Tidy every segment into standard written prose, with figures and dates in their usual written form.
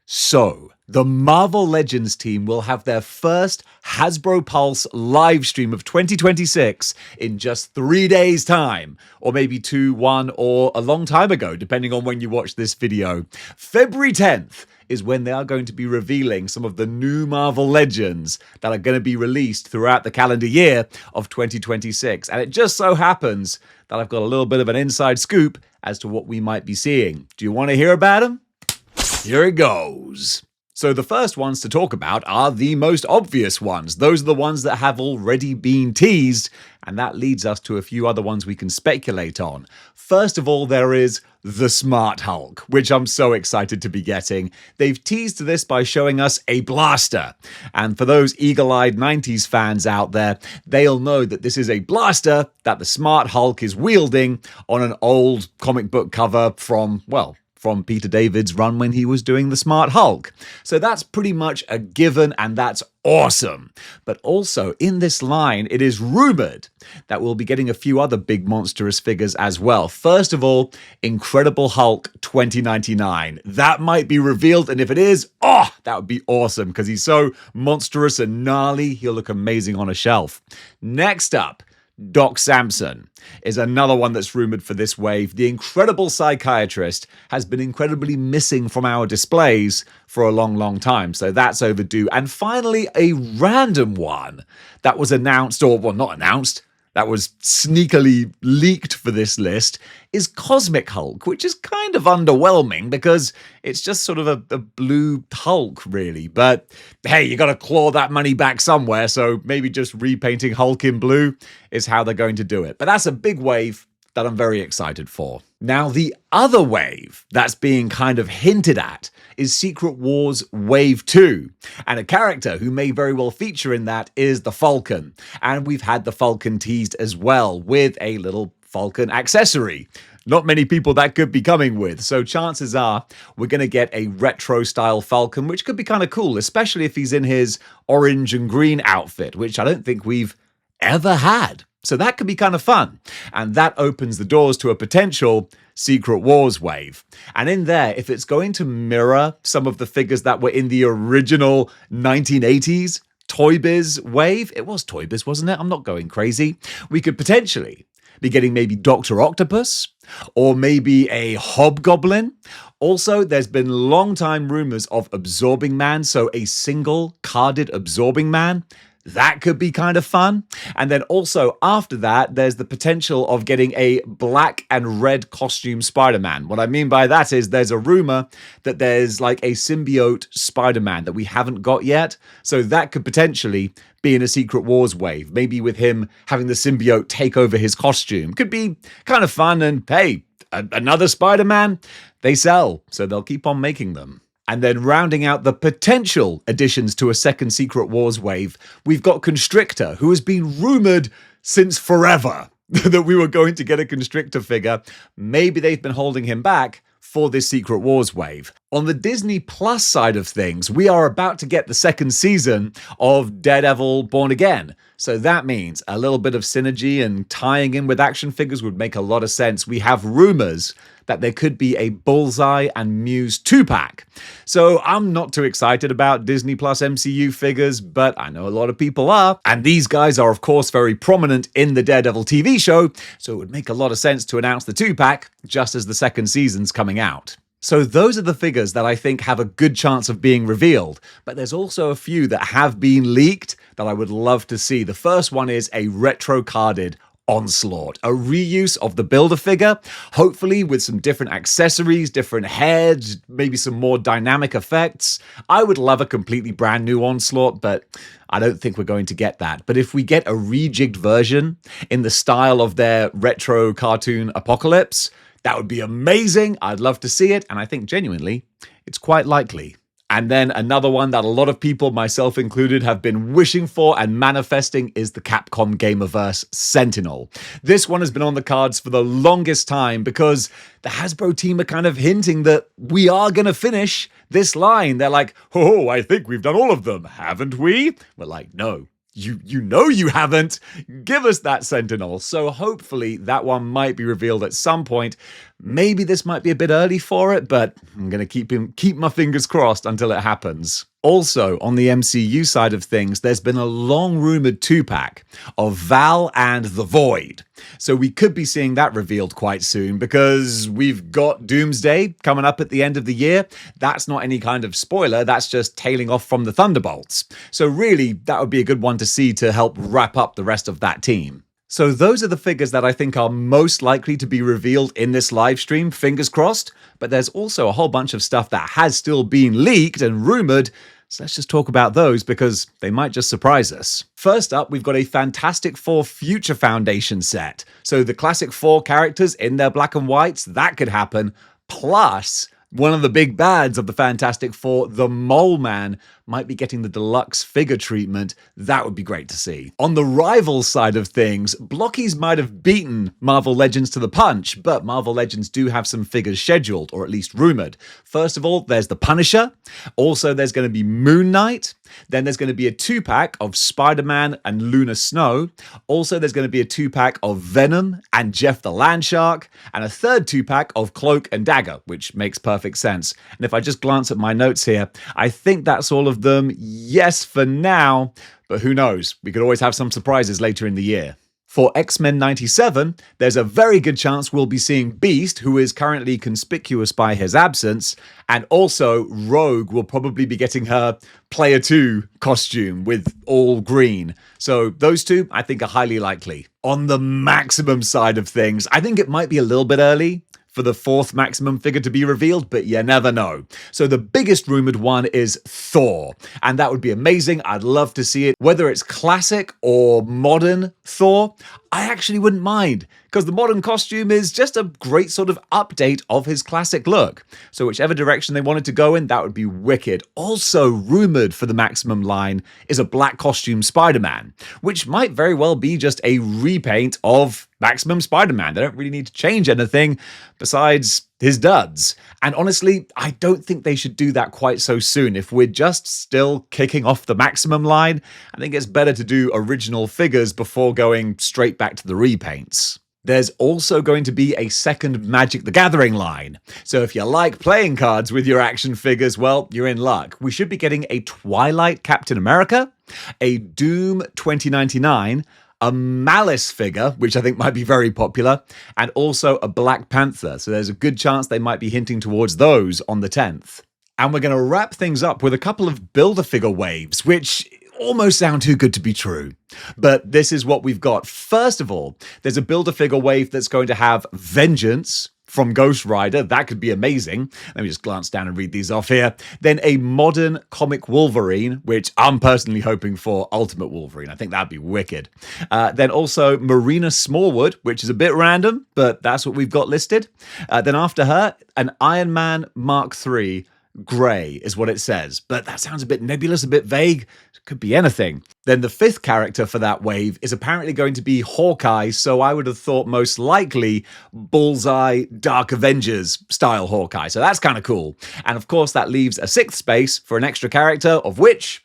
So, the Marvel Legends team will have their first Hasbro Pulse live stream of 2026 in just 3 days' time. Or maybe 2, 1, or a long time ago, depending on when you watch this video. February 10th is when they are going to be revealing some of the new Marvel Legends that are going to be released throughout the calendar year of 2026. And it just so happens that I've got a little bit of an inside scoop as to what we might be seeing. Do you want to hear about them? Here it goes. So the first ones to talk about are the most obvious ones. Those are the ones that have already been teased, and that leads us to a few other ones we can speculate on. First of all, there is the Smart Hulk, which I'm so excited to be getting. They've teased this by showing us a blaster. And for those eagle-eyed 90s fans out there, they'll know that this is a blaster that the Smart Hulk is wielding on an old comic book cover from Peter David's run when he was doing the Smart Hulk. So that's pretty much a given, and that's awesome. But also in this line, it is rumored that we'll be getting a few other big monstrous figures as well. First of all, Incredible Hulk 2099. That might be revealed, and if it is, that would be awesome because he's so monstrous and gnarly, he'll look amazing on a shelf. Next up, Doc Samson is another one that's rumored for this wave. The incredible psychiatrist has been incredibly missing from our displays for a long, long time, so that's overdue. And finally, a random one that was announced, not announced, that was sneakily leaked for this list, is Cosmic Hulk, which is kind of underwhelming because it's just sort of a blue Hulk, really. But hey, you got to claw that money back somewhere, so maybe just repainting Hulk in blue is how they're going to do it. But that's a big wave that I'm very excited for. Now, the other wave that's being kind of hinted at is Secret Wars Wave 2. And a character who may very well feature in that is the Falcon. And we've had the Falcon teased as well with a little Falcon accessory. Not many people that could be coming with. So chances are we're going to get a retro style Falcon, which could be kind of cool, especially if he's in his orange and green outfit, which I don't think we've ever had. So that could be kind of fun. And that opens the doors to a potential Secret Wars wave. And in there, if it's going to mirror some of the figures that were in the original 1980s Toy Biz wave, it was Toy Biz, wasn't it? I'm not going crazy. We could potentially be getting maybe Dr. Octopus or maybe a Hobgoblin. Also, there's been long time rumors of Absorbing Man, so a single carded Absorbing Man. That could be kind of fun. And then also after that, there's the potential of getting a black and red costume Spider-Man. What I mean by that is there's a rumor that there's like a symbiote Spider-Man that we haven't got yet. So that could potentially be in a Secret Wars wave. Maybe with him having the symbiote take over his costume. Could be kind of fun. And hey, another Spider-Man, they sell. So they'll keep on making them. And then rounding out the potential additions to a second Secret Wars wave, we've got Constrictor, who has been rumored since forever that we were going to get a Constrictor figure. Maybe they've been holding him back for this Secret Wars wave. On the Disney Plus side of things, we are about to get the second season of Daredevil Born Again. So that means a little bit of synergy and tying in with action figures would make a lot of sense. We have rumors that there could be a Bullseye and Muse 2-pack. So I'm not too excited about Disney Plus MCU figures, but I know a lot of people are. And these guys are, of course, very prominent in the Daredevil TV show, so it would make a lot of sense to announce the 2-pack just as the second season's coming out. So those are the figures that I think have a good chance of being revealed, but there's also a few that have been leaked that I would love to see. The first one is a retro-carded Onslaught, a reuse of the Build-A-Figure, hopefully with some different accessories, different heads, maybe some more dynamic effects. I would love a completely brand new Onslaught, but I don't think we're going to get that. But if we get a rejigged version in the style of their retro cartoon Apocalypse, that would be amazing. I'd love to see it, and I think genuinely it's quite likely. And then another one that a lot of people, myself included, have been wishing for and manifesting is the Capcom Gamerverse Sentinel. This one has been on the cards for the longest time because the Hasbro team are kind of hinting that we are going to finish this line. They're like, oh, I think we've done all of them, haven't we? We're like, no. You know you haven't. Give us that Sentinel. So hopefully that one might be revealed at some point. Maybe this might be a bit early for it, but I'm going to keep my fingers crossed until it happens. Also, on the MCU side of things, there's been a long-rumored 2-pack of Val and the Void. So we could be seeing that revealed quite soon because we've got Doomsday coming up at the end of the year. That's not any kind of spoiler, that's just tailing off from the Thunderbolts. So really, that would be a good one to see to help wrap up the rest of that team. So those are the figures that I think are most likely to be revealed in this live stream, fingers crossed. But there's also a whole bunch of stuff that has still been leaked and rumored. So let's just talk about those because they might just surprise us. First up, we've got a Fantastic Four Future Foundation set. So the classic four characters in their black and whites, that could happen. Plus, one of the big bads of the Fantastic Four, the Mole Man, might be getting the deluxe figure treatment. That would be great to see. On the rival side of things, Blockies might have beaten Marvel Legends to the punch, but Marvel Legends do have some figures scheduled, or at least rumored. First of all, there's the Punisher. Also, there's going to be Moon Knight. Then there's going to be a 2-pack of Spider-Man and Luna Snow. Also, there's going to be a 2-pack of Venom and Jeff the Landshark. And a third 2-pack of Cloak and Dagger, which makes perfect sense. And if I just glance at my notes here, I think that's all of them. Yes, for now, but who knows? We could always have some surprises later in the year. For X-Men 97, there's a very good chance we'll be seeing Beast, who is currently conspicuous by his absence, and also Rogue will probably be getting her Player 2 costume with all green. So those two, I think, are highly likely. On the Maximum side of things, I think it might be a little bit early for the fourth Maximum figure to be revealed, but you never know. So the biggest rumored one is Thor, and that would be amazing. I'd love to see it. Whether it's classic or modern Thor, I actually wouldn't mind, because the modern costume is just a great sort of update of his classic look. So whichever direction they wanted to go in, that would be wicked. Also rumored for the Maximum line is a black costume Spider-Man, which might very well be just a repaint of Maximum Spider-Man. They don't really need to change anything besides his duds. And honestly, I don't think they should do that quite so soon. If we're just still kicking off the Maximum line, I think it's better to do original figures before going straight back to the repaints. There's also going to be a second Magic the Gathering line. So if you like playing cards with your action figures, well, you're in luck. We should be getting a Twilight Captain America, a Doom 2099, a Malice figure, which I think might be very popular, and also a Black Panther. So there's a good chance they might be hinting towards those on the 10th. And we're going to wrap things up with a couple of Build-A-Figure waves, which almost sound too good to be true. But this is what we've got. First of all, there's a Build-A-Figure wave that's going to have Vengeance from Ghost Rider. That could be amazing. Let me just glance down and read these off here. Then a modern comic Wolverine, which I'm personally hoping for Ultimate Wolverine. I think that'd be wicked. Then also Marina Smallwood, which is a bit random, but that's what we've got listed. Then after her, an Iron Man Mark III Grey is what it says, but that sounds a bit nebulous, a bit vague. Could be anything. Then the fifth character for that wave is apparently going to be Hawkeye, so I would have thought most likely Bullseye Dark Avengers style Hawkeye, so that's kind of cool. And of course that leaves a sixth space for an extra character, of which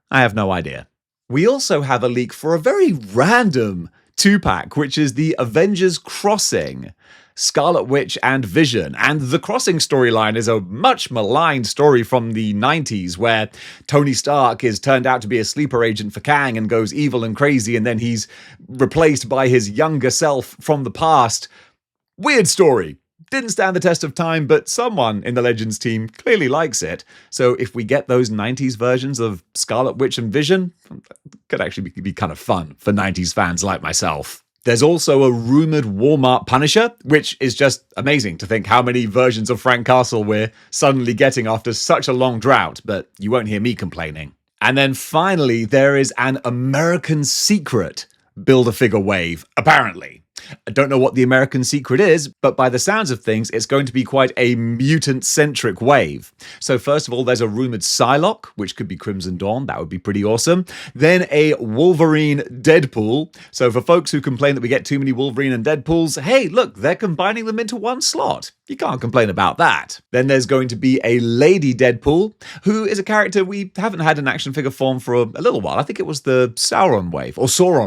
I have no idea. We also have a leak for a very random 2-pack, which is the Avengers Crossing. Scarlet Witch and Vision. And the Crossing storyline is a much maligned story from the 90s where Tony Stark is turned out to be a sleeper agent for Kang and goes evil and crazy, and then he's replaced by his younger self from the past. Weird story. Didn't stand the test of time, but someone in the Legends team clearly likes it. So if we get those 90s versions of Scarlet Witch and Vision, could actually be kind of fun for 90s fans like myself. There's also a rumored Walmart Punisher, which is just amazing to think how many versions of Frank Castle we're suddenly getting after such a long drought, but you won't hear me complaining. And then finally, there is an American Secret Build-A-Figure wave, apparently. I don't know what the American Secret is, but by the sounds of things, it's going to be quite a mutant-centric wave. So first of all, there's a rumored Psylocke, which could be Crimson Dawn. That would be pretty awesome. Then a Wolverine Deadpool. So for folks who complain that we get too many Wolverine and Deadpools, hey, look, they're combining them into one slot. You can't complain about that. Then there's going to be a Lady Deadpool, who is a character we haven't had in action figure form for a little while. I think it was the Sauron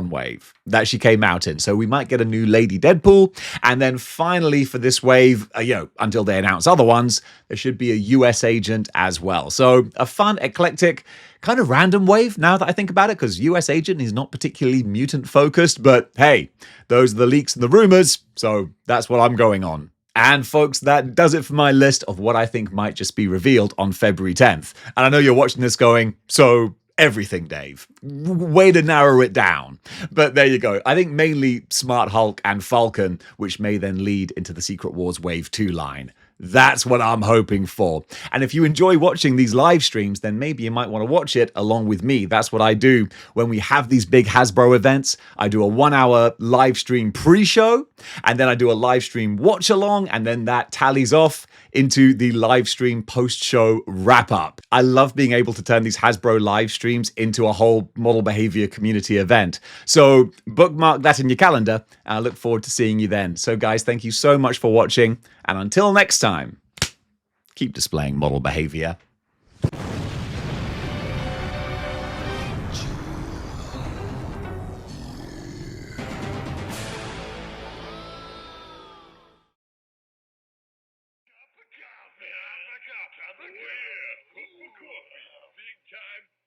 wave that she came out in. So we might get a new Lady Deadpool. And then finally for this wave, until they announce other ones, there should be a US agent as well. So a fun, eclectic, kind of random wave now that I think about it, because US agent is not particularly mutant focused, but hey, those are the leaks and the rumors, so that's what I'm going on. And folks, that does it for my list of what I think might just be revealed on February 10th. And I know you're watching this going, so everything, Dave. Way to narrow it down. But there you go. I think mainly Smart Hulk and Falcon, which may then lead into the Secret Wars Wave 2 line. That's what I'm hoping for. And if you enjoy watching these live streams, then maybe you might want to watch it along with me. That's what I do when we have these big Hasbro events. I do a 1-hour live stream pre-show, and then I do a live stream watch along, and then that tallies off into the live stream post-show wrap-up. I love being able to turn these Hasbro live streams into a whole model behavior community event. So bookmark that in your calendar, and I look forward to seeing you then. So guys, thank you so much for watching, and until next time, keep displaying model behavior. Coffee. Big time.